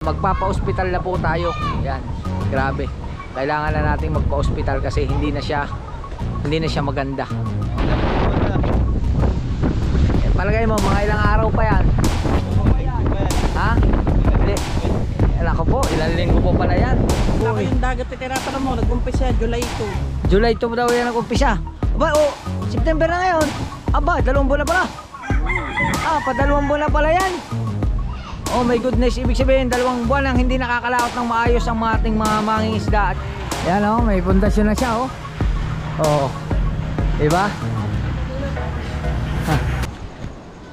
Magpapa-hospital na po tayo. Yan, grabe. Kailangan na natin magpa-hospital kasi hindi na siya maganda. Palagay mo, mga ilang araw pa yan? Ha? Hindi. Alam ko po, ilang linggo po pala yan. Ako yung dagat titirapan mo, nag-umpisa July 2. July 2 daw yan nag-umpisa. Aba, September na ngayon. Aba, 2 buwan na pala. Pa 2 buwan na pala yan. Oh my goodness, ibig sabihin 2 buwan ang hindi nakakalaot ng maayos ang mga ating mga mangingisda. Yan may pundasyon na siya diba?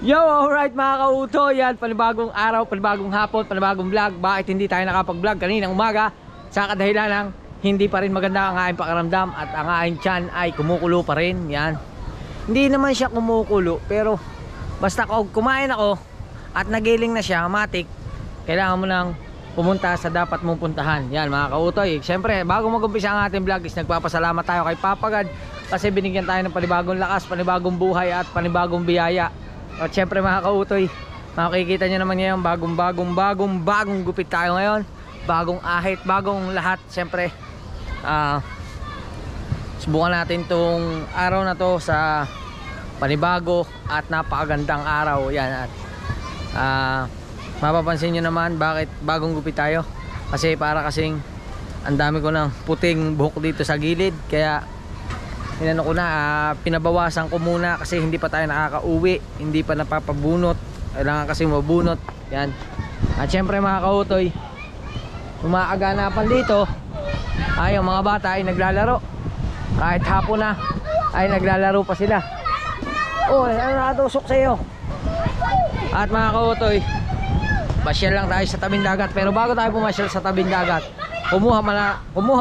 Yo, alright mga kauto, yan, panibagong araw, panibagong hapon, panibagong vlog. Bakit hindi tayo nakapag-vlog kaninang umaga? Sa kadahilan ng hindi pa rin maganda ang aking pakaramdam at ang aking tiyan ay kumukulo pa rin. Yan, hindi naman siya kumukulo, pero basta kumain ako at nagiling na siya, matik, kailangan mo nang pumunta sa dapat mong puntahan. Yan mga kautoy, siyempre bago mag-umpisa ang ating vlog is nagpapasalamat tayo kay Papa God kasi binigyan tayo ng panibagong lakas, panibagong buhay at panibagong biyaya. At syempre mga kautoy, makikita nyo naman ngayon, bagong gupit tayo ngayon, bagong ahit, bagong lahat. Syempre subukan natin tong araw na to sa panibago at napakagandang araw. Yan, at mapapansin nyo naman bakit bagong gupit tayo, kasi para kasing ang dami ko ng puting buhok dito sa gilid, kaya inano ko na, pinabawasan ko muna kasi hindi pa tayo nakakauwi, hindi pa napapabunot, kailangan kasi mabunot. Yan, at syempre mga kautoy, umaaganapan dito ay ang mga bata ay naglalaro, kahit hapon na ay naglalaro pa sila. Ano nakatusok sa iyo? At mga kautoy, pasyal lang tayo sa tabing dagat, pero bago tayo pumasyal sa tabing dagat, kumuha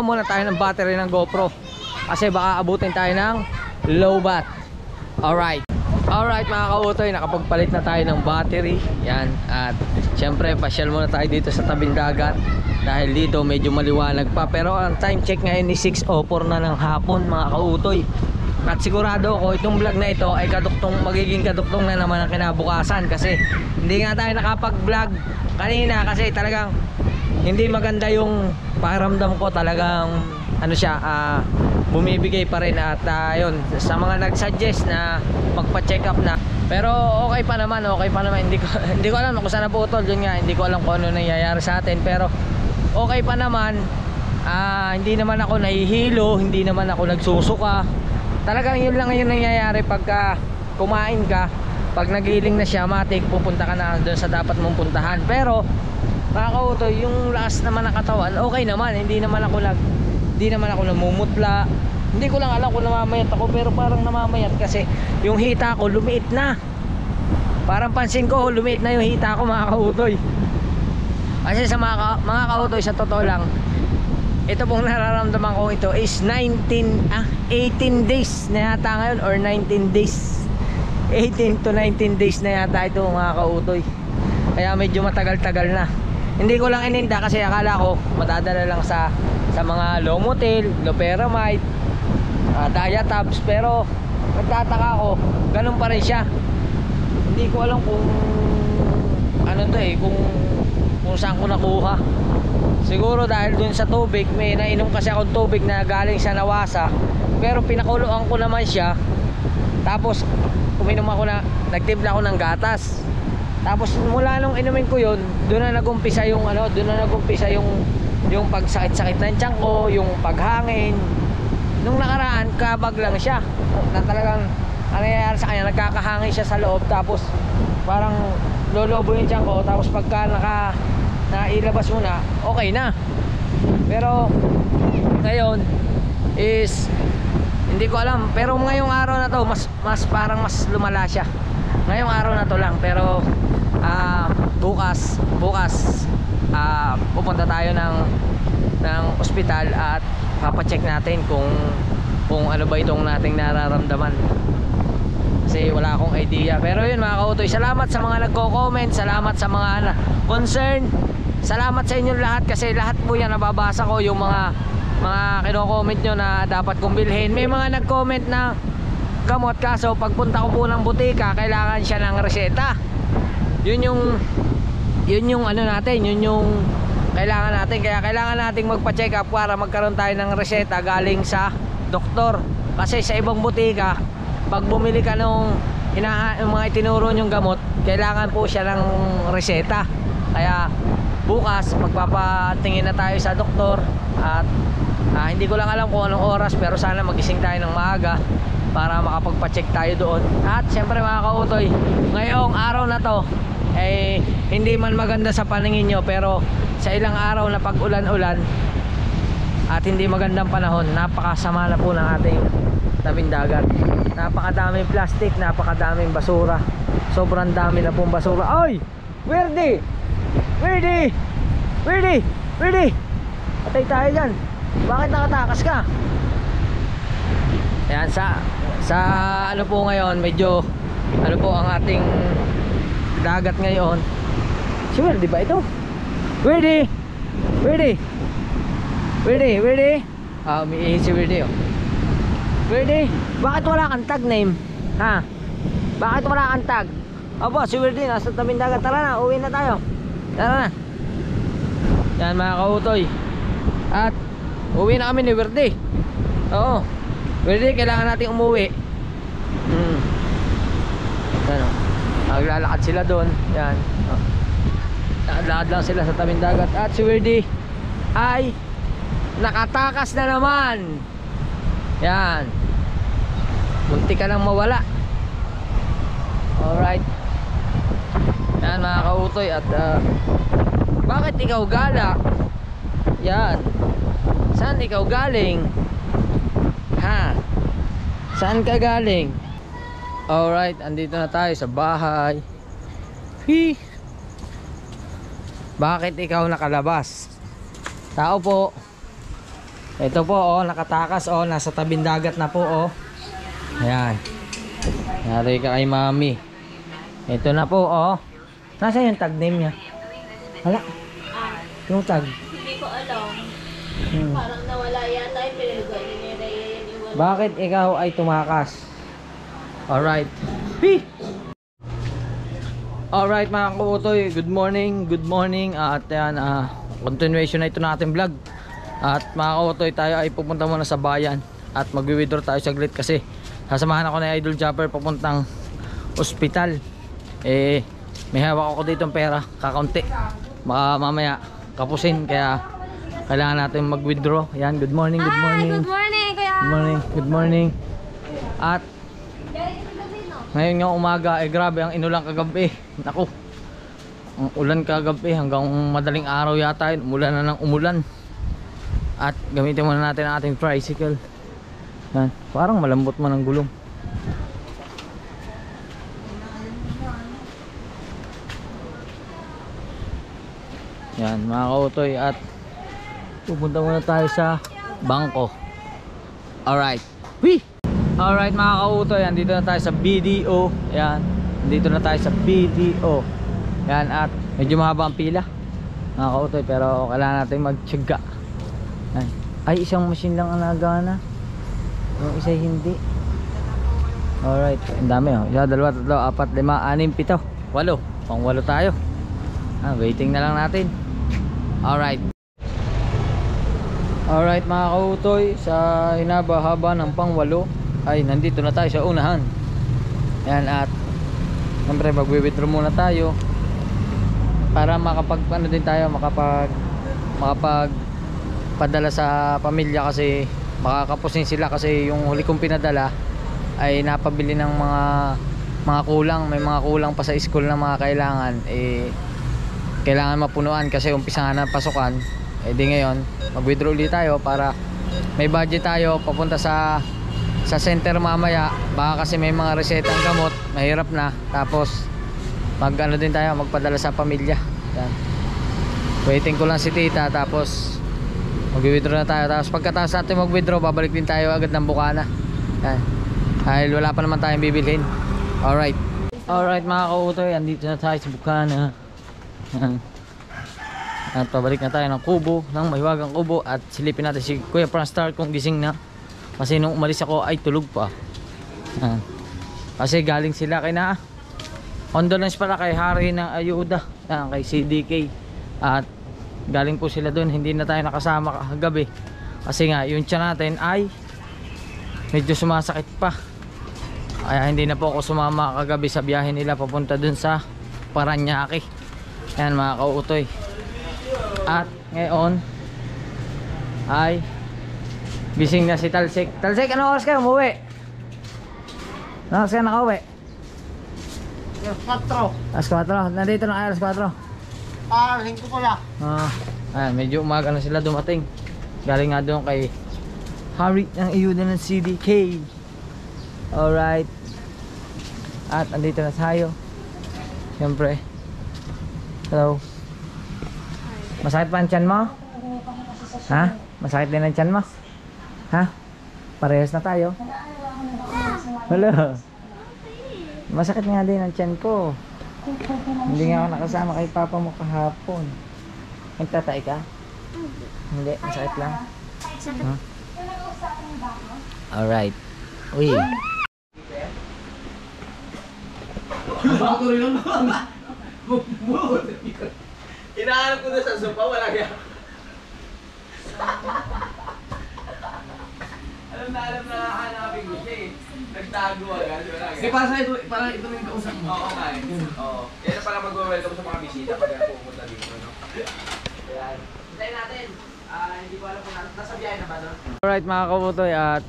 muna tayo ng battery ng GoPro kasi baka abutin tayo ng low bat. Alright mga kautoy, nakapagpalit na tayo ng battery. Yan, at syempre pasyal muna tayo dito sa tabing dagat dahil dito medyo maliwanag pa, pero ang time check ngayon is 6:04 na ng hapon mga kautoy. At sigurado ako itong vlog na ito ay magiging kaduktong na naman ang kinabukasan, kasi hindi nga tayo nakapag-vlog kanina kasi talagang hindi maganda yung pakiramdam ko. Talagang bumibigay pa rin. At yun, sa mga nag-suggest na magpa-check up na, pero okay pa naman. Hindi ko alam kung saan naputol. Yun nga, hindi ko alam kung ano nangyayari sa atin, pero okay pa naman. Hindi naman ako nahihilo, hindi naman ako nagsusuka. Talagang yun lang yung nangyayari pagka kumain ka. Pag nagiling na siya, matik, pupunta ka na doon sa dapat mong puntahan. Pero mga kautoy, yung last naman ng katawan, okay naman. Hindi naman ako namumutla. Hindi ko lang alam kung namamayat ako, pero parang namamayat kasi yung hita ko lumiit na. Parang pansin ko lumiit na yung hita ko mga kautoy. Kasi sa mga kautoy, sa totoo lang, ito pong nararamdaman ko, ito is 18 days na yata ngayon, or 19 days, 18 to 19 days na yata ito mga kautoy. Kaya medyo matagal-tagal na. Hindi ko lang ininda kasi akala ko madadala lang sa mga Lomotil, Loperamide, Diatabs, pero nagtataka ko, ganun pa rin siya. Hindi ko alam kung ano to kung saan ko nakuha. Siguro dahil dun sa tubig, may nainom kasi akong tubig na galing sa Nawasa, pero pinakuluan ko naman siya. Tapos uminom ako nagtimpla ako ng gatas. Tapos mula nung inumin ko yun, doon na nagumpisa yung yung pagsakit-sakit ng tiyan ko, yung paghangin. Nung nakaraan, kabag lang siya. Na talagang ano nangyayari sa kanya, nagkakahangin siya sa loob, tapos parang lolobo yung tiyan ko, tapos pagka nailabas mo na, okay na. Pero ngayon is hindi ko alam, pero ngayong araw na to mas parang mas lumala siya. Ngayong araw na to lang, pero bukas pupunta tayo ng ospital at papacheck natin kung ano ba itong nating nararamdaman, kasi wala akong idea. Pero yun mga kautoy, salamat sa mga nagko-comment, salamat sa mga concern, salamat sa inyong lahat, kasi lahat po yan nababasa ko, yung mga kino-comment nyo na dapat kong bilhin. May mga nag-comment na gamot, kaso pagpunta ko po ng butika kailangan siya ng reseta. Yun yun yung ano natin, yun yung kailangan natin. Kaya kailangan nating magpa-check up para magkaroon tayo ng reseta galing sa doktor. Kasi sa ibang butika, pag bumili ka nung yung mga itinuro nyong gamot, kailangan po siya ng reseta. Kaya bukas magpapatingin na tayo sa doktor. At hindi ko lang alam kung anong oras, pero sana magising tayo ng maaga para makapagpa-check tayo doon. At syempre mga kautoy, ngayong araw na to hindi man maganda sa paningin nyo, pero sa ilang araw na pag-ulan-ulan at hindi magandang panahon, napakasama na po ng ating tabing dagat. Napakadaming plastic, napakadaming basura, sobrang dami na pong basura. Ay! Werde! Werde! Werde! Werde! Patay tayo dyan. Bakit nakatakas ka? Ayan, sa ano po ngayon, medyo ano po ang ating dagat ngayon. Si Werde ba ito? Werde! Werde! Werde! Werde! Umiihi si Werde, oh. Werde, bakit wala kang tag name? Ha? Bakit wala kang tag? Aba, si Werde nasa tabing dagat. Tara na, uwi na tayo. Tara na. Yan mga kautoy. At uwi na kami ni Werde. Oo. Werde, kailangan natin umuwi. Yan, oh. Naglalakad sila doon. Yan, oh. Naglalakad lang sila sa tabing dagat. At si Werde ay nakatakas na naman. Yan, munti ka lang mawala. Alright. Yan mga kautoy. At bakit ikaw gala? Yan, saan ikaw galing? Ha? Saan ka galing? Alright, andito na tayo sa bahay. Hi. Bakit ikaw nakalabas? Tao po. Ito po, oh, nakatakas, oh, nasa tabing dagat na po, oh. Ayan. Yari ka kay mami. Ito na po, oh. Nasaan yung tag name niya? Hala. Yung tag. Hindi ko alam. Parang nawala yata yung pinilugay niya na iwan. Bakit ikaw ay tumakas? Alright. Hi! Alright mga kuutoy, good morning, good morning. At yan, continuation na ito na ating vlog. At mga kautoy, tayo ay pupunta muna sa bayan at mag-withdraw tayo saglit kasi sasamahan ako na Idol Jumper papuntang ospital. May hawak ako dito ng pera, kakaunti, baka mamaya kapusin, kaya kailangan natin mag-withdraw. Yan, good morning, good morning. Good morning, kuya. Good morning, good morning. At ngayon nga umaga, grabe ang inulan kagabi. Naku, ang ulan kagabi hanggang madaling araw yata yun, umulan na ng umulan. At gamitin muna natin ang ating tricycle. Yan, parang malambot man ang gulong. Yan mga kautoy, at pupunta muna tayo sa bangko. Alright. Whee! Alright mga kautoy, andito na tayo sa BDO. Yan, andito na tayo sa BDO. Yan, at medyo mahaba ang pila mga kautoy, pero kailangan natin magtyaga. Ay, isang machine lang ang nagana, yung isa hindi. Alright, ang dami, oh. Isa, dalawa, tatlo, apat, lima, anim, pito, walo. Pang walo tayo. Waiting na lang natin. Alright. Alright mga kautoy, sa hinaba-haba ng pang walo ay nandito na tayo sa unahan. Yan, at siyempre mag-withdraw muna tayo para makapag ano din tayo, makapag padala sa pamilya, kasi makakapusin sila, kasi yung huli kong pinadala ay napabili ng mga kulang, may mga kulang pa sa school na mga kailangan, kailangan mapunuan kasi umpisa nga na pasukan. Di ngayon mag-withdraw ulit tayo para may budget tayo papunta sa center mamaya, baka kasi may mga resetang gamot, mahirap na, tapos mag-ano din tayo, magpadala sa pamilya. Yan, waiting ko lang si tita, tapos mag-withdraw na tayo. Tapos pagkatapos natin mag-withdraw, babalik din tayo agad ng Bukana. Yan, dahil wala pa naman tayong bibilhin. Alright. Alright mga kautoy, andito na tayo sa Bukana. Yan. At pabalik na tayo ng kubo, ng mahiwagang kubo. At silipin natin si Kuya Franstar kung gising na, kasi nung umalis ako ay tulog pa. Yan. Kasi galing sila kay na condolence pala kay Hari ng ayuda. yan, kay CDK. At galing po sila doon, hindi na tayo nakasama kagabi kasi nga yung tiyan natin ay medyo sumasakit pa, kaya hindi na po ako sumama kagabi sa biyahe nila papunta doon sa Paranaque. Yan mga kautoy. At ngayon ay gising na si Talsik. Talsik, anong oras kayo umuwi? Anong oras kayo nakauwi? Alas 4. Nandito na kayo alas 4. 5 pala. Ayan, medyo umaga na sila dumating. Galing nga doon kay Harry ng iyuda ng CDK. Alright. At andito na tayo. Siyempre. Hello. Masakit pa ang tiyan mo? Ha? Masakit din ang tiyan mo? Ha? Parehas na tayo? Hello. Masakit nga din ang tiyan ko. Hindi nga ako nakasama kay papa mo kahapon. Nagtatay ka? Hindi, masakit lang. Huh? Alright. Uy. Hinahanap ko na sa sopa, wala kaya. alam na hanapin ko siya eh. Nagtago agad, wala kaya. Di para ito yung kausap mo. Oo nga eh. Oo. Yan na pala mag-welcome sa mga bisita pag pumunta dito, no? Ayan. Hintayin natin. Hindi ko alam kung nasa biyahe na ba, no? Alright mga kabutoy, at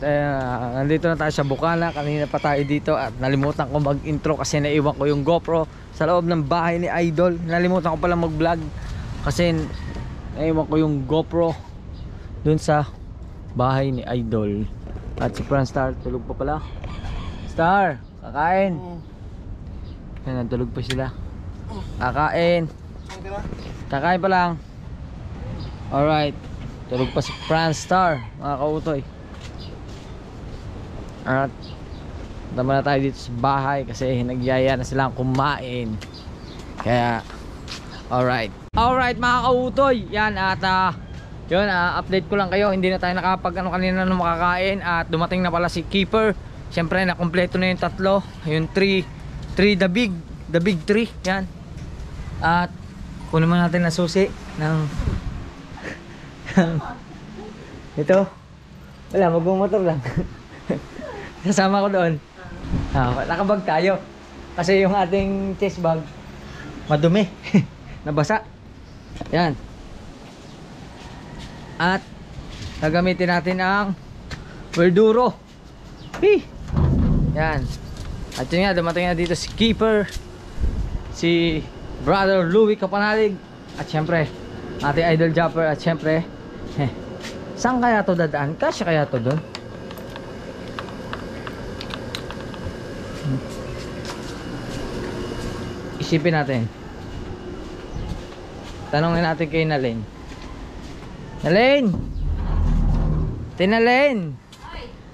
nandito na tayo sa Bukana. Kanina pa tayo dito at nalimutan ko mag-intro kasi naiwan ko yung GoPro sa loob ng bahay ni Idol. Nalimutan ko pala mag-vlog kasi naiwan ko yung GoPro dun sa bahay ni Idol. At si Fran Star tulog pa pala. Star, kakain. Yan, tulog pa sila. Kakain. Kakain pa lang. Alright. Tulog pa si Fran Star, mga kautoy. At tama na tayo dito sa bahay kasi nagyaya na silang kumain. Kaya alright. Alright mga kautoy. Yan at yun, update ko lang kayo. Hindi na tayo nakapag kanina nung makakain. At dumating na pala si Keeper. Siyempre nakompleto na yung tatlo. Yung 3 the big 3. Yan. At kunin mo natin na susi ng ito. Wala, magmumotor lang. Sasama ko doon. Nakabag tayo. Kasi yung ating chest bag madumi. Nabasa. Yan. At gagamitin natin ang Verduro. Yan. At yun nga, dumating na dito si Keeper, si Brother Louie Kapanalig, at syempre ating Idol Japper. At syempre saan kaya to dadaan? Kasya kaya to doon? Isipin natin. Tanongin natin kay Nalene. Nalene! Tinalene!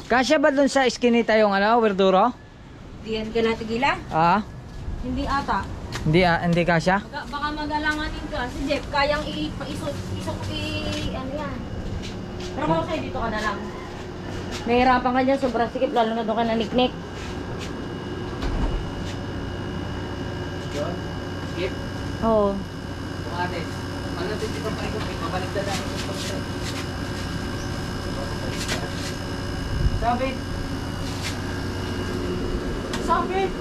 Kasya ba doon sa iskinita yung Verduro? Diyan ka natigilan? Hindi ata. Hindi kasya? Baka magalanganin ka. Si Jeff, kayang ano yan. Pero kung sa'yo, dito ka na lang. Nahihirapan ka dyan, sobrang sikip, lalo na doon ka naniknik. Skip. Oo. Kung ate, ano dito pa ikaw, mabalik na lang. Sabit. Sabit.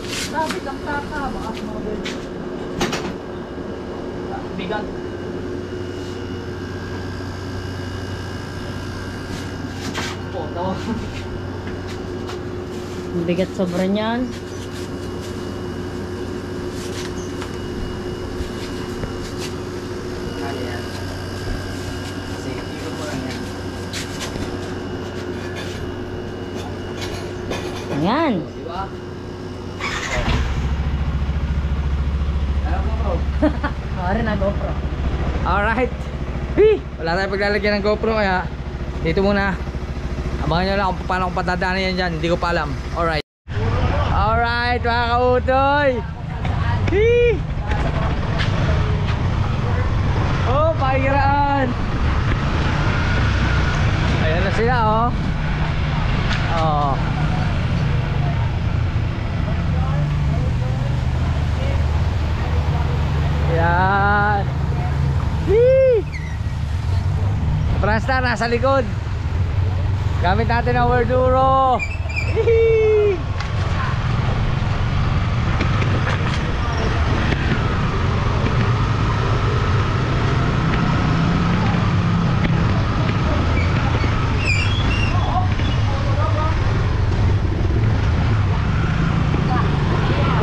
Sabit ang tata. Baka sumabit. Bigat. Bigat sobra niyan. Kaya yan. Kasi ikot mo lang yan. Ayan. Di ba? Alam mo bro. Mara na GoPro. Alright. Wala tayong paglalagyan ng GoPro kaya dito muna. Abangan nyo lang kung paano kung patadaanan yan dyan. Hindi ko pa alam. Alright. Alright mga kautoy. Oh, pakikiraan. Ayan na sila oh. Oh. Yan. Whee! Franstar nasa likod. Gamit natin ang Worduro. Whee!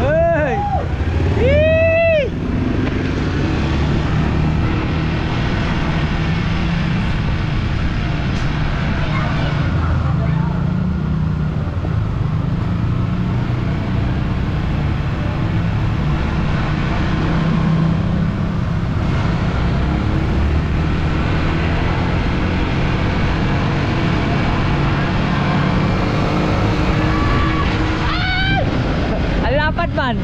Hey! Whee! Ang lapad man.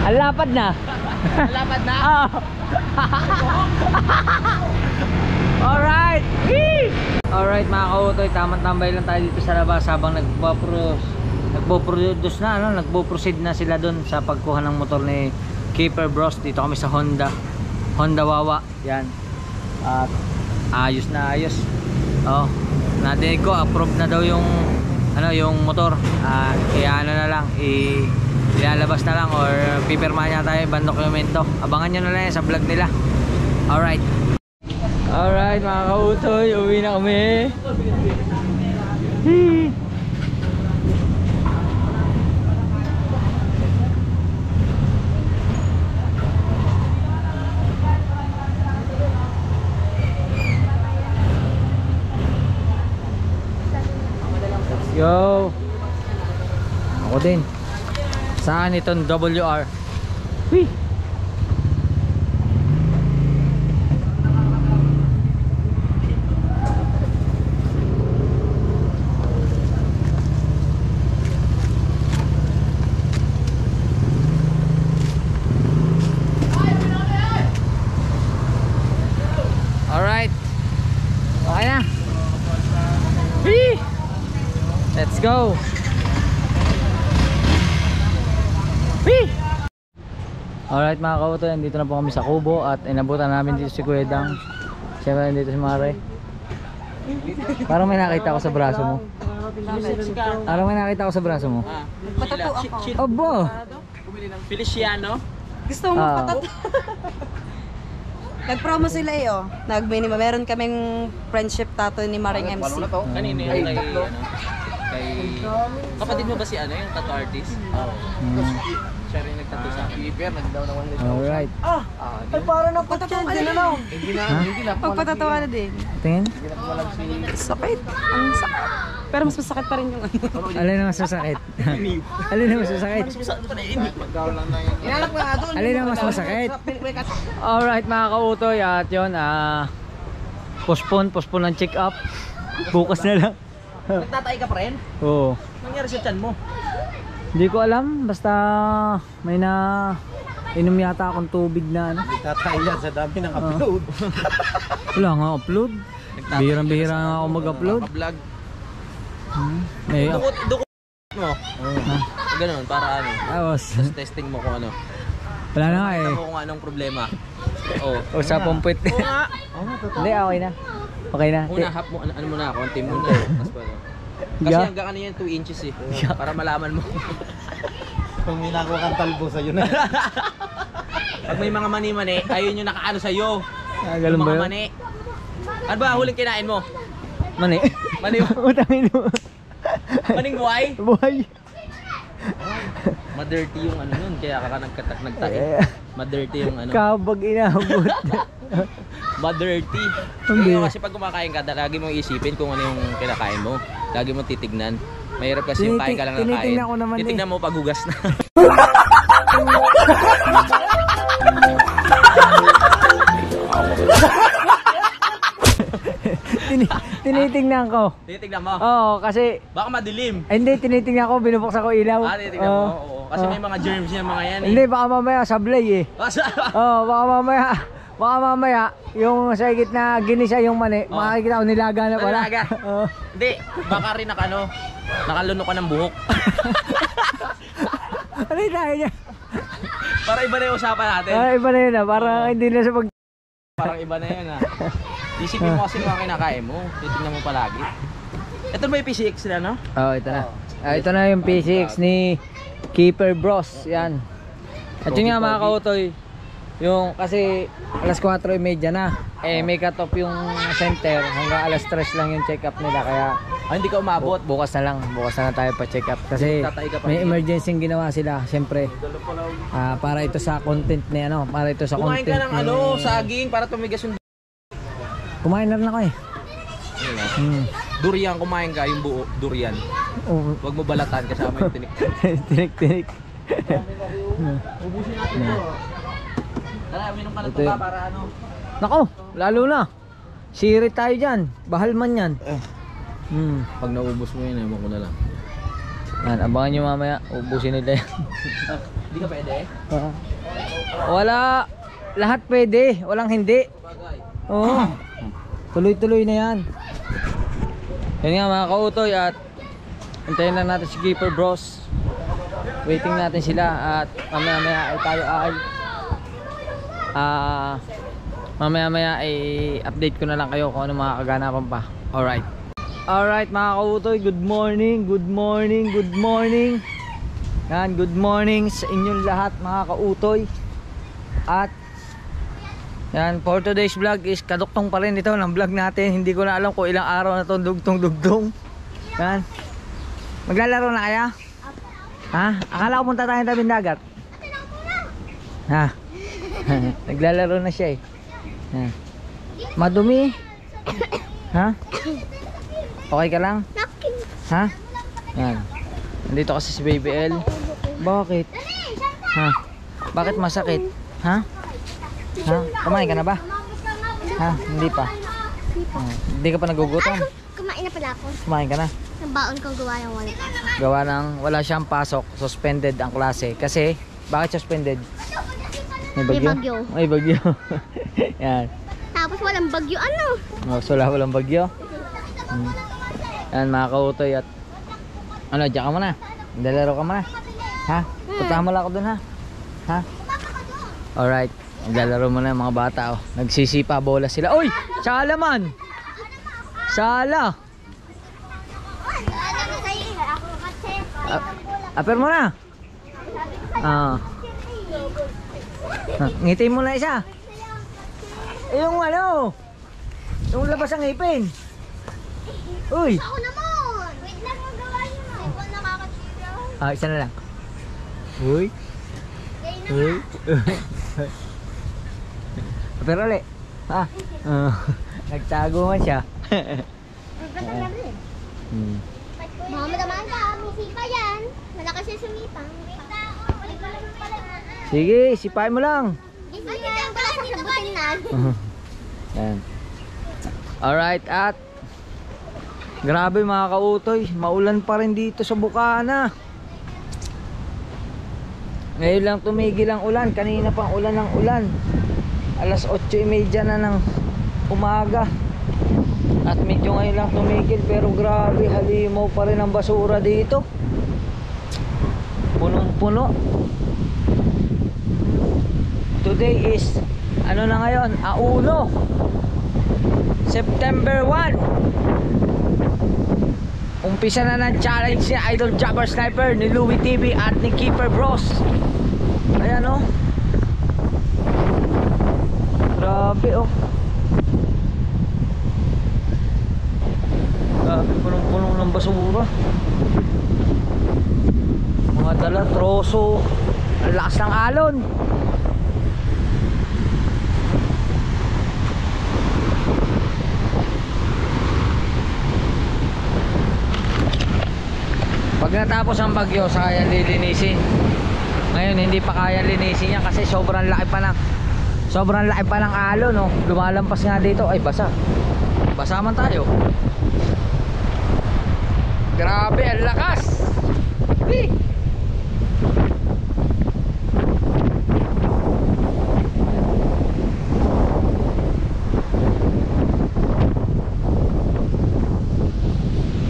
Ang lapad na. Lapad na. Oh. Alright. Whee! Alright mga kautoy, tamang tambay lang tayo dito sa labas habang nagpo-produce na, ano, nagpo-proceed na sila doon sa pagkuha ng motor ni Keeper Bros. Dito kami sa Honda Wawa. Yan. At ayos na ayos. Oh, nadinig ko approve na daw yung yung motor. Kaya ano na lang, ilalabas na lang or pipirma niya tayo ibang dokumento. Abangan nyo na lang yan sa vlog nila. Alright. Alright mga kautoy, uwi na kami. Let's go. Ako din. Saan itong WR? Whee! Alright. Okay na. Whee! Let's go. Whee! Alright mga kautoy, nandito na po kami sa Kubo at inabutan namin dito si Kuya Dang. Siyempre nandito si Mare. Parang may nakita ko sa braso mo. Parang may nakita ko sa braso mo. Patato ako. Abo! Feliciano. Gusto mo patato? Nag-promo sila eh, oh. Meron kaming friendship tattoo ni Maring MC. Kanino yun? Kay kapatid mo ba si yung tattoo artist? Siya rin nagtattoo sa akin. Alright. Ay, parang napatato din na. Hindi na. Pagpatatawa na din. Tingin? Sakit. Ang sakit. Pero mas masakit pa rin yung ano. Alin na mas masakit? Alin na mas masakit? Alin na mas masakit? Alright mga kautoy, at yun, postpone ng check up. Bukas na lang. Nagtatay ka pa rin? Oo. Nangyari sa tiyan mo? Hindi ko alam, basta may na inom yata akong tubig na ano. Tatay yan sa dami ng upload. Wala nga upload. Bihirang-bihira nga ako mag-upload. Vlog. May Dukot mo. Ganun, para ano. Tapos Testing mo kung ano. wala na nga eh. Tingnan mo kung anong problema. Usapang puwit. Oo nga. Hindi, okay na. Okay na. Una, half mo, ano muna, konti muna. Tapos pa, kasi Yeah. hanggang ano yan, 2 inches eh. Para malaman mo. Pag may nakuha kang talbo sa'yo na. Pag may mga mani-mani, ayun yung nakaano sa'yo. Ganun ba Mga yun? mani. Ano ba huling kinain mo? Mani. Mani. Utangin mo. Maning buhay? Buhay. Ma-dirty yung ano nun, kaya ka nagtae. Ma-dirty yung ano. Kabag inabot. Ma-dirty. Hindi. Kasi pag kumakain ka, lagi mong isipin kung ano yung kinakain mo. Lagi mong titignan. Mahirap kasi yung kain ka lang ng kain. Tinitingnan ko naman Titignan mo paghugas na. Tinitingnan ko. Titignan mo. Oo, kasi Baka madilim. hindi, tinitingnan ko, binubuksan ko ilaw. Titignan mo. Oo. Kasi may mga germs yan mga yan eh. Hindi, baka mamaya sablay eh. Oo, baka mamaya yung sa higit na ginisa yung mani, makikita ko nilaga na pala. Nilaga? Oo. Hindi, baka rin nakalunok ka ng buhok. Ano yung tayo niya? Para iba na yung usapan natin. Iba na yun parang hindi na siya Parang iba na yun Isipin mo kasi mga kinakain mo. Titignan mo palagi. Ito ba yung PCX na, no? ito na. Ito na yung PCX ni Keeper Bros. Yan. At yun nga mga kautoy, yung kasi alas 4:30 na. May cut off yung center. Hanggang alas 3 lang yung check up nila. Kaya Hindi ka umabot. bukas na tayo pa check up. Kasi Tatay ka pa may rin. emergency yung ginawa sila. Siyempre, para ito sa content ni para ito sa Kumain content ka ng ni- saging para tumigas yung Kumain na rin ako durian. Kumain ka yung buo, durian. Oh, Huwag mo balatan kasama yung tinik. tinik-tinik. Ubusin natin ito. Tara, minum ka na Ito ito yun. para ano. Nako, lalo na. Siri tayo dyan. Bahal man yan. Pag naubos mo yun, ewan ko na lang. Yan, abangan nyo mamaya. Ubusin nila yan. Hindi ka pwede? Wala. Lahat pwede. Walang hindi. Oo. Tuloy-tuloy na yan. Yan nga mga kautoy. At hintayin lang natin si Keeper Bros. Waiting natin sila. At mamaya-maya ay tayo mamaya-maya ay update ko na lang kayo kung ano mga kaganapan pa. Alright mga kautoy, good morning. Yan, good morning sa inyong lahat mga kautoy. At yan, for today's vlog is kaduktong pa rin ito ng vlog natin. Hindi ko na alam kung ilang araw na itong dugtong. Yan. Maglalaro na kaya? Ha? Akala ko punta tayo tabing dagat. Ha? Naglalaro na siya Ha? Madumi? Ha? Okay ka lang? Ha? Yan. Nandito kasi si Baby L. Bakit? Ha? Bakit masakit? Ha? Ha? Kumain ka na ba? Ha? Hindi pa. Hindi ka pa nagugutom? Kumain na pala ako. Kumain ka na. Ang baon kong gawa ng wala pasok. Gawa ng wala siyang pasok. Suspended ang klase. Kasi, bakit suspended? May bagyo. May bagyo. Yan. Tapos walang bagyo ano? Walang bagyo. Yan mga kautoy at ano, diyan ka muna. Dalaro ka muna. Ha? Puntahan mo lang ako dun ha. Ha? Alright. Naglalaro muna mga bata Nagsisipa bola sila. Uy! Sala man! Sala! Aper mo na. Ngitin mo na isa. Yung yung labas ang ngipin. Uy! Ako naman! Wait lang ang gawa niyo. Ako nakakasira. Isa na lang. Uy! Uy! Pero ulit. Nagtago man siya. Mama naman ka. May sipa yan. Malakas yung sumipang. Sige, sipain mo lang. Ay, yan pala sasabutin na. Yan. Alright, at grabe mga kautoy, maulan pa rin dito sa Bukana. Ngayon lang tumigil ang ulan, kanina pang ulan ng ulan. Alas 8:30 na ng umaga. At medyo ngayon lang tumigil, pero grabe, halimaw pa rin ang basura dito. Punong-puno. Today is ano na ngayon? 1 September 1. Umpisa na ng challenge ni Idol Jabber Sniper, ni Louie TV at ni Keeper Bros. Ayan grabe grabe, punong-punong ng basura. Mga dala, troso. Ang lakas ng alon. Pag natapos ang bagyo, saka yan lilinisin. Ngayon hindi pa kaya linisin yan kasi sobrang laki pa ng alon Lumalampas nga dito, ay basa man tayo. Grabe ang lakas.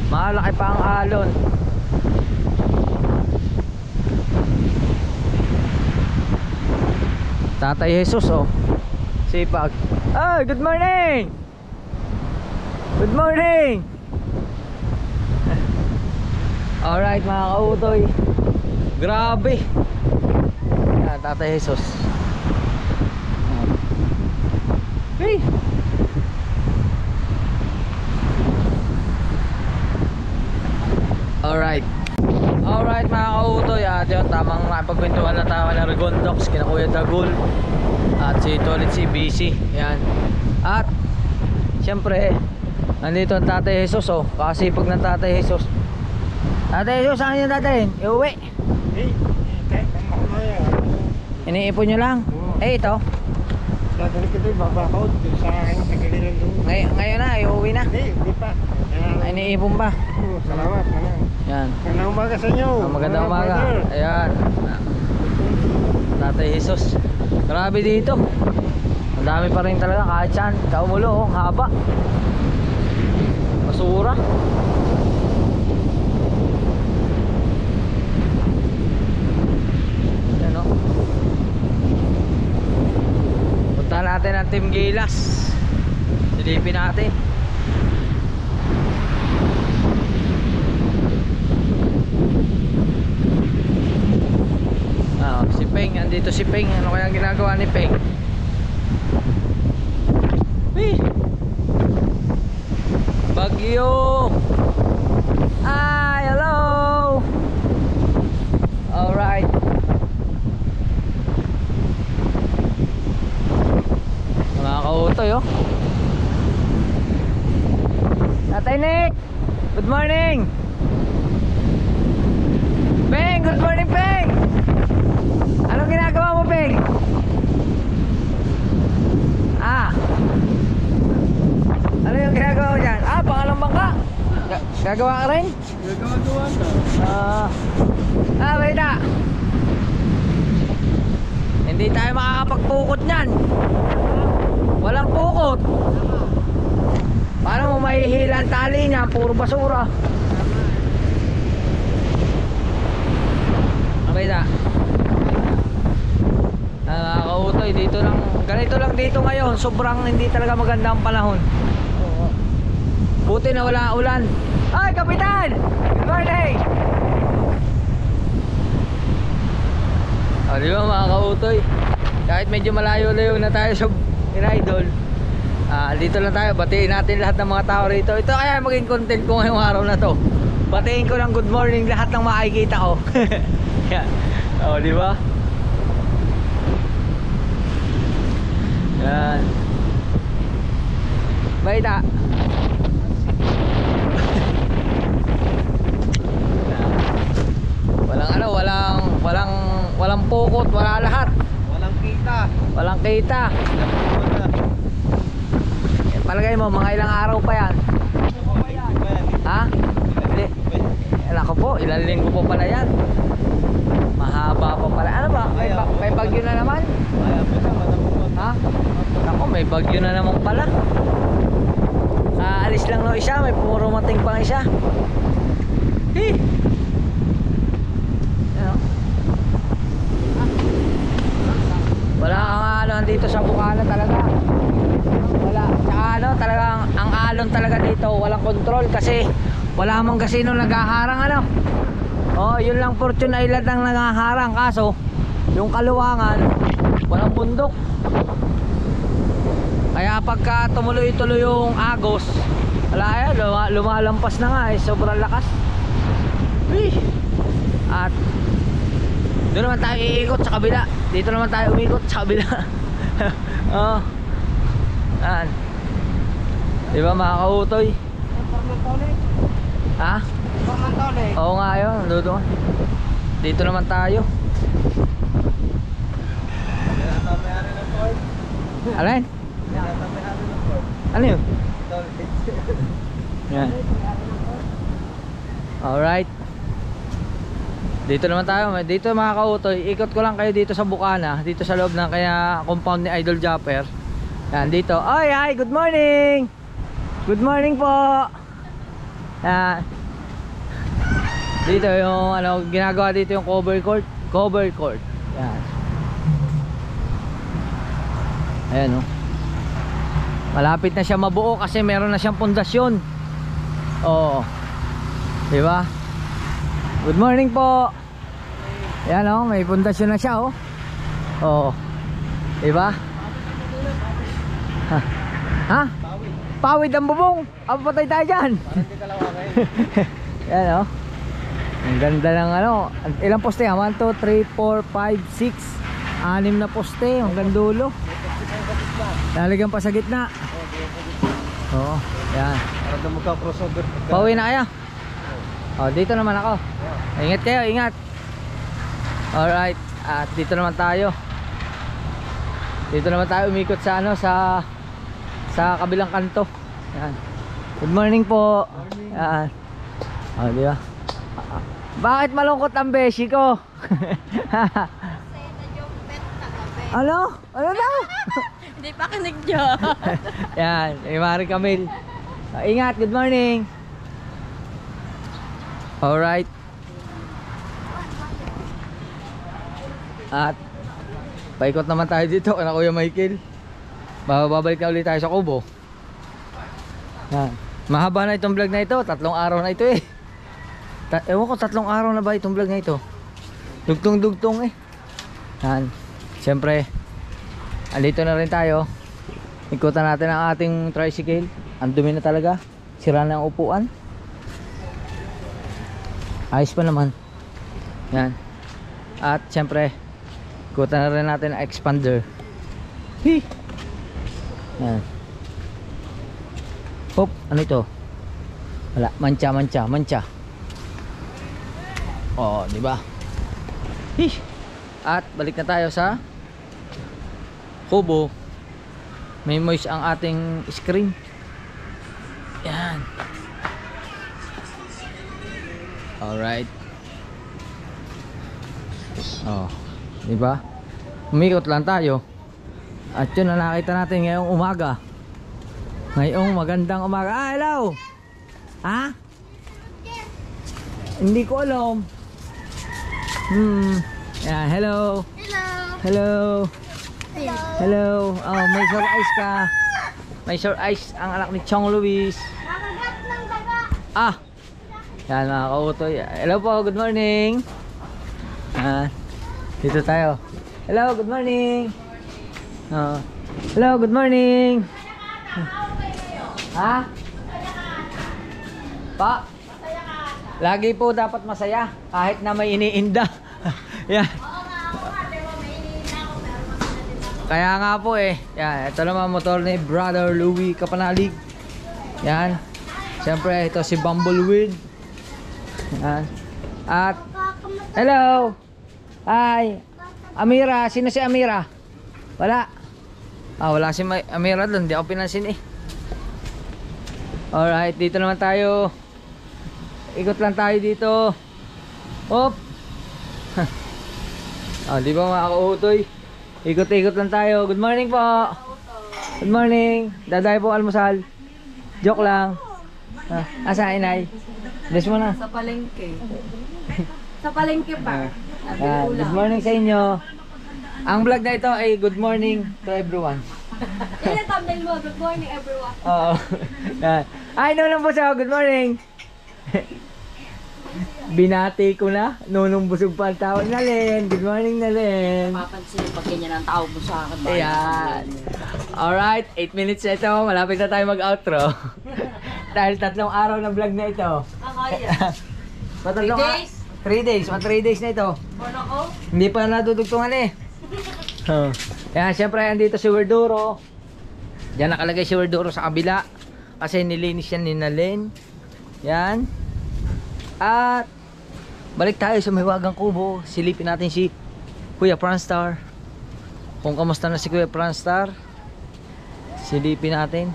Malaki pa ang alon. Tatay Jesus, oh. Sipag. Oh, good morning! Good morning! Alright mga kautoy. Grabe. Yan, Tatay Jesus. Hey! Alright. Alright mga kautoy. At yun, tamang pagkwentuhan na tayo ng Regondox, kina Kuya Dagul. At si Tolit si BC. Yan. At syempre nandito ang Tatay Jesus, oh. Kasipag ng Tatay Jesus. Tatay Jesus, saan yung dadalhin? Iuwi. Iniipon nyo lang. Eh ito. Dadali ko din, babakod. Sa akin, sa galilan doon. Ngayon na, iuwi na. Hindi pa. Ay, iniipon pa. Salamat. Yan. Magandang umaga sa inyo. Magandang umaga. Ayan. Tatay Jesus. Grabe dito. Ang dami pa rin talaga kahit saan. Kaumulo, oh, haba. Basura. Yan, oh. Punta natin ang Team Gilas. Silipin natin. Si Peng, andito si Peng. Ano kaya ang ginagawa ni Peng? Wih! Bagyo! Ay, hello! Alright. Mga kautoy, oh. Tatay Nick! Good morning! Peng! Good morning, Peng! Anong ginagawa mo, Peng? Ano yung ginagawa mo dyan? Pangalang bangka. Gagawa ka rin? Gagawa na. Balita. Hindi tayo makakapagpukot nyan. Walang pukot. Paano mo mahihila ang tali niya? Puro basura. Balita. Kautoy, dito lang, ganito lang dito ngayon. Sobrang hindi talaga maganda ang panahon. Buti na wala ulan. Ay, Kapitan! Good morning! Di ba mga kautoy, kahit medyo malayo-layo na tayo sa Idol, dito lang tayo. Batiin natin lahat ng mga tao rito. Ito kaya maging content ko ngayong araw na to. Batiin ko ng good morning lahat ng makikita ko. Di ba? Yan. Baita. Walang pukot, wala lahat. Walang kita. Walang kita. Palagay mo, mga ilang araw pa yan? Ha? Hindi. Nako po, ilang linggo po pala yan. Mahaba pa pala. Ano ba? May bagyo na naman? Ha? Nako, may bagyo na naman pala. Kaalis lang no isa, may pumurumating pang isa. Hih! Wala kang ano dito sa Bukana talaga. Wala. Tsaka ano, talagang ang alon talaga dito, walang control kasi wala mang kasino naghaharang ano. Oh, yun lang Fortune Island ang naghaharang, kaso yung kaluwangan walang bundok. Kaya pagka tumuloy-tuloy yung Agos, wala yan, lumalampas na nga sobrang lakas. At doon naman tayo iikot sa kabila. Dito naman tayo umikot sa kabila. Oh. Yan. Diba mga kautoy? Ha? Oo nga yun, doon. Dito naman tayo. Alin? Ano yun? Yan. Alright. Dito naman tayo. Dito mga kautoy, ikot ko lang kayo dito sa Bukana, dito sa loob ng kaya compound ni Idol Japper. Yan dito. Oy, hi, good morning. Good morning po. Yan. Dito yung ano ginagawa dito yung cover court. Yan. Ayan oh. Malapit na siya mabuo kasi meron na siyang pundasyon. Oo. Di ba? Good morning po. Ayan oh, may pundasyon na siya oh. Oo. Di ba? Ha? Ha? Pawid ang bubong. Patay tayo dyan. Ayan oh. Ang ganda ng ano. Ilang poste? 1, 2, 3, 4, 5, 6. 6 na poste. Hanggang dulo. Lalagyan pa sa gitna. Oo. Ayan. Para na magka-crossover. Pauwi na kayo. Oh, dito naman ako. Ingat kayo, ingat. Alright. At dito naman tayo. Dito naman tayo umikot sa ano, sa kabilang kanto. Ayan. Good morning po. Ayan. Oh, di ba? Bakit malungkot ang beshi ko? Ano? Ano daw? Hindi pa kinig dyan. Yan, Mari Camille. Ingat, good morning. Alright. At paikot naman tayo dito kana Kuya Michael. Babalik na ulit tayo sa Kubo. Yan. Mahaba na itong vlog na ito. 3 araw na ito eh. Ewan ko 3 araw na ba itong vlog na ito. Dugtong-dugtong eh. Yan. Siyempre, andito na rin tayo. Ikutan natin ang ating tricycle. Ang dumi na talaga. Sira na ang upuan. Ayos pa naman. Yan. At siyempre, ikutan na rin natin ang expander. Hee! Yan. Hop, ano ito? Wala, mancha. Oh, di ba? Hee! At balik na tayo sa Kubo. May moist ang ating screen. Yan. Alright. Oh, di ba? Umikot lang tayo. At yun na nakita natin ngayong umaga. Ngayong magandang umaga. Ah, hello! Ha? Hindi ko alam. Yan, hello. Hello. Hello. Oh, may sore eyes ka. May sore eyes ang anak ni Chong Luis. Nakagat ng daga. Ah. Yan mga kautoy. Hello po, good morning. Dito tayo. Hello, good morning. Hello, good morning. Ha? Pa? Lagi po dapat masaya kahit na may iniinda. Yan. Kaya nga po eh. Yan, ito naman motor ni Brother Louie Kapanalig. Yan. Siyempre ito si Bumbleweed. Yan. At hello. Hi. Amira, sino si Amira? Wala. Wala si Amira doon, hindi ako pinansin eh. Alright, dito naman tayo. Ikot lang tayo dito. Hop. Di ba mga kautoy? Ikot-ikot lang tayo. Good morning po. Good morning. Daday po almusal. Joke lang. Asa inay? Bless mo na. Sa palengke. Sa palengke pa. Good morning sa inyo. Ang vlog na ito ay good morning to everyone. Yan ang thumbnail mo. Good morning, everyone. Oo. Ay, nunong busog. Good morning. Binati ko na. Nunong busog pa ang tawag. Nalen. Good morning, Nalen. Papansin pag ganyan ang tawag mo sa akin. Ayan. Alright, 8 minutes na ito. Malapit na tayo mag-outro. Dahil 3 araw na vlog na ito. Ang 3 days? 3 days. 3 days na ito. Born ako? Hindi pa nadudugtungan eh. Ayan, syempre andito si Werduro. Diyan nakalagay si Werduro sa kabila. Kasi nilinis yan ni Nalen. Yan. At balik tayo sa Mahiwagang Kubo. Silipin natin si Kuya Pranstar. Kung kamusta na si Kuya Pranstar. Silipin natin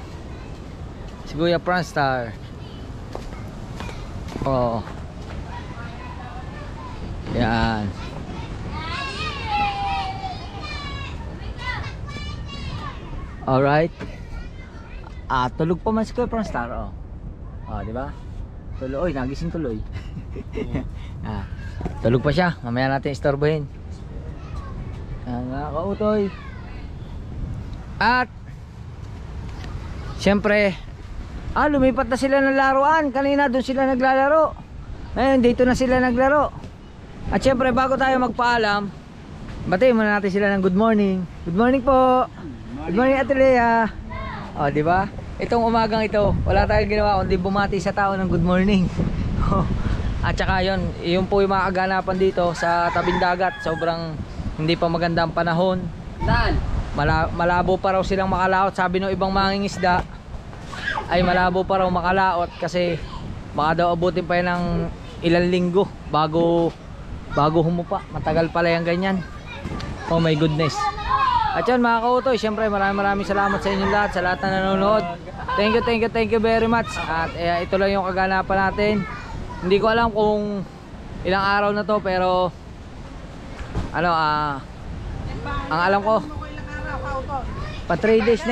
si Kuya Pranstar. Oh. Yan. Alright. Tulog pa man si Kuya Pranstar. Di ba? Tuloy, nagising tuloy. Tulog pa siya. Mamaya natin istorbohin. Nakakautoy. At syempre, lumipat na sila ng laruan. Kanina doon sila naglalaro. Ngayon dito na sila naglaro. At syempre bago tayo magpaalam, batiin muna natin sila ng good morning. Good morning po. Good morning Ate Lea. O, di ba? Itong umagang ito, wala tayong ginawa kundi bumati sa tao ng good morning. At saka yun po yung mga kaganapan dito sa tabing dagat. Sobrang hindi pa maganda ang panahon. Malabo pa raw silang makalaot. Sabi ng ibang mangingisda ay malabo pa raw makalaot kasi baka daw abutin pa yan ng ilang linggo bago humupa. Matagal pala yung ganyan. Oh my goodness. At yun mga kautoy, syempre maraming salamat sa inyong lahat, sa lahat na nanonood. Thank you very much. At ito lang yung kaganapan natin. Hindi ko alam kung ilang araw na to, pero ang alam ko pa 3 days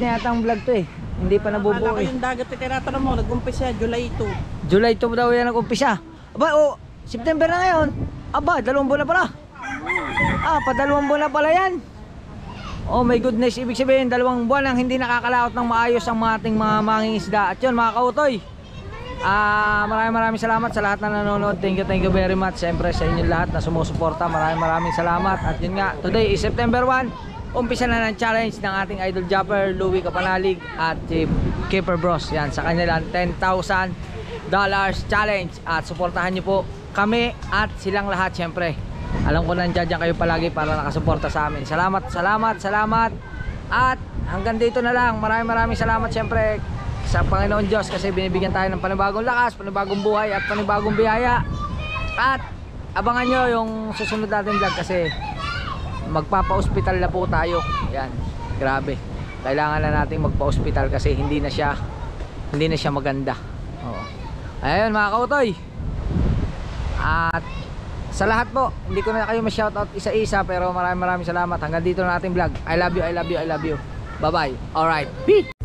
na yata ang vlog to eh. Hindi pa nabubuo eh. Yung dagat tinatanong mo, nag-umpisa July 2. July 2 daw yan nag-umpisa. Aba, September na ngayon. Aba, 2 buwan na pala. Pa 2 buwan na pala yan. Oh my goodness, ibig sabihin 2 buwan ang hindi nakakalaot ng maayos ang ating mga mangingisda. At yun mga kautoy, maraming salamat sa lahat na nanonood. Thank you very much. Siyempre sa inyong lahat na sumusuporta, maraming salamat. At yun nga, today is September 1. Umpisa na ng challenge ng ating idol jumper Louie Capanalig at si Keeper Bros. Yan, sa kanilang $10,000 challenge. At suportahan nyo po kami at silang lahat syempre. Alam ko nandiyan kayo palagi para nakasuporta sa amin. Salamat. At hanggang dito na lang. Maraming salamat syempre sa Panginoon Diyos kasi binibigyan tayo ng panibagong lakas, panibagong buhay at panibagong biyaya. At abangan nyo yung susunod natin vlog kasi magpapa-hospital na po tayo. Yan, grabe. Kailangan na nating magpa-hospital kasi hindi na siya maganda. Oo. Ayun mga kautoy. At sa lahat po, hindi ko na kayo ma-shoutout isa-isa pero maraming salamat. Hanggang dito na ating vlog. I love you. Bye bye. Alright. Peace.